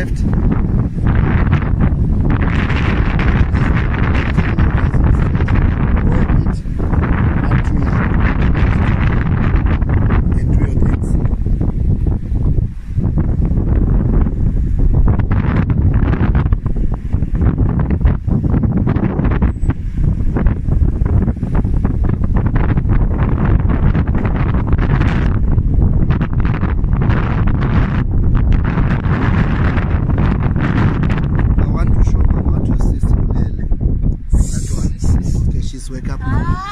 left. Wake up now.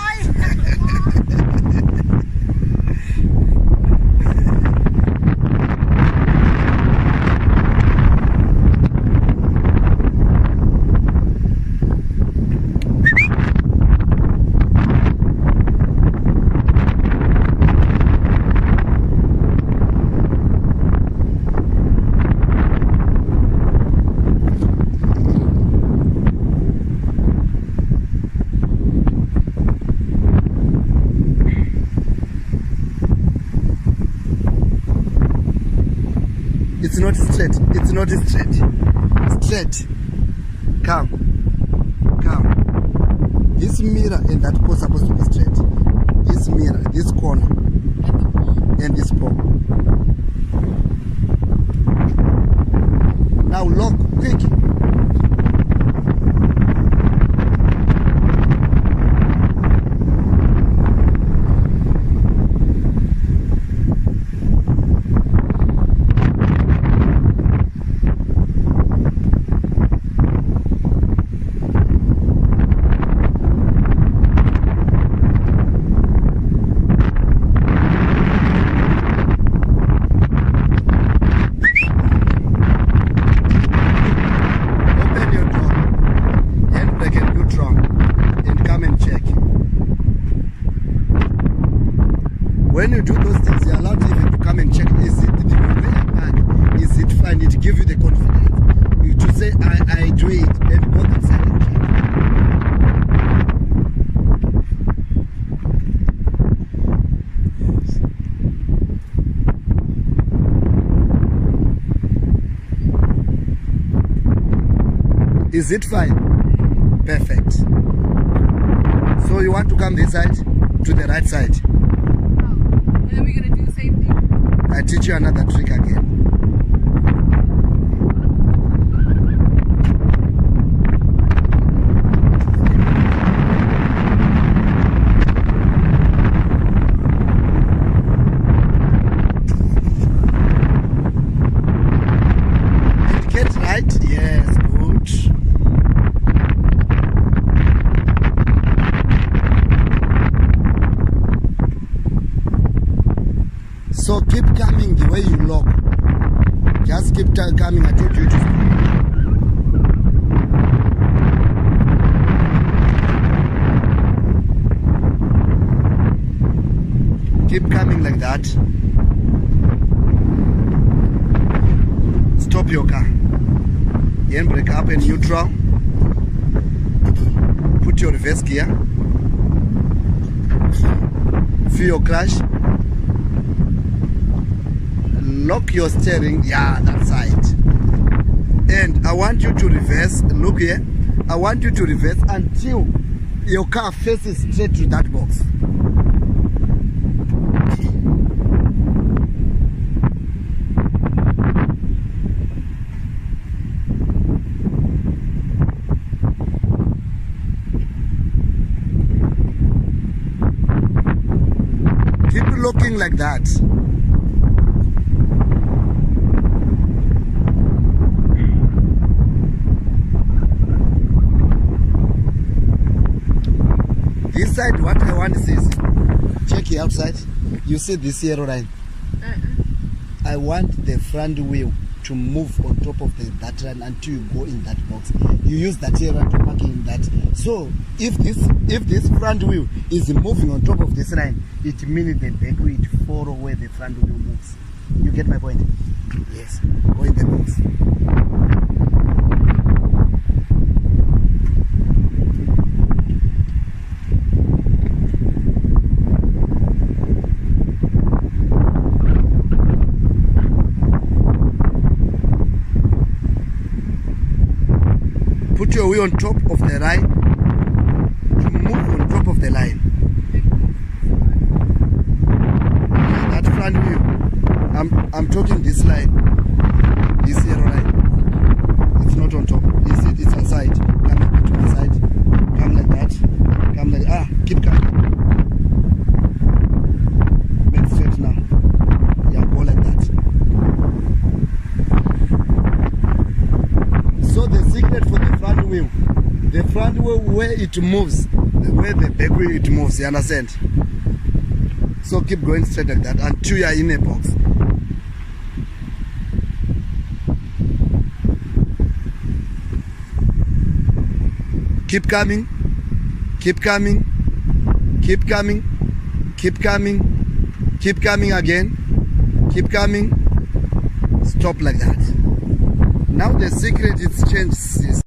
It's not straight. It's not straight. Straight. Come. Come. This mirror and that pole supposed to be straight. This mirror, this corner, and this pole. Now lock, quick. When you do those things, you're allowed even to come and check, is it the way back? Is it fine? It gives you the confidence. You to say, I do it, then go inside and check. Is it fine? Perfect. So you want to come this side, to the right side. And then we're going to do the same thing. I teach you another trick again. And get right? Yes, good. So keep coming the way you lock. Just keep coming. I told you to stop. Keep coming like that. Stop your car. Handbrake up in neutral. Put your reverse gear. Feel your clutch. Lock your steering, yeah, that side. And I want you to reverse, look here. I want you to reverse until your car faces straight to that box. Keep looking like that. This side, what I want is, check the outside. You see this yellow line? I want the front wheel to move on top of that line until you go in that box. You use that yellow line to park in that. So if this front wheel is moving on top of this line, it means the back wheel follow where the front wheel moves. You get my point? Yes. Go in the box. Put your wheel on top of the line. To move on top of the line. Yeah, that front wheel. I'm talking this line. This yellow line. It's not on top. It's aside. Come a bit to the side. Come like that. Come like keep coming. Make straight now. Yeah, go like that. So the secret for the front wheel where it moves, where the back wheel it moves, you understand? So keep going straight like that until you are in a box. Keep coming, keep coming, keep coming, keep coming, keep coming again, keep coming, stop like that. Now the secret is changed.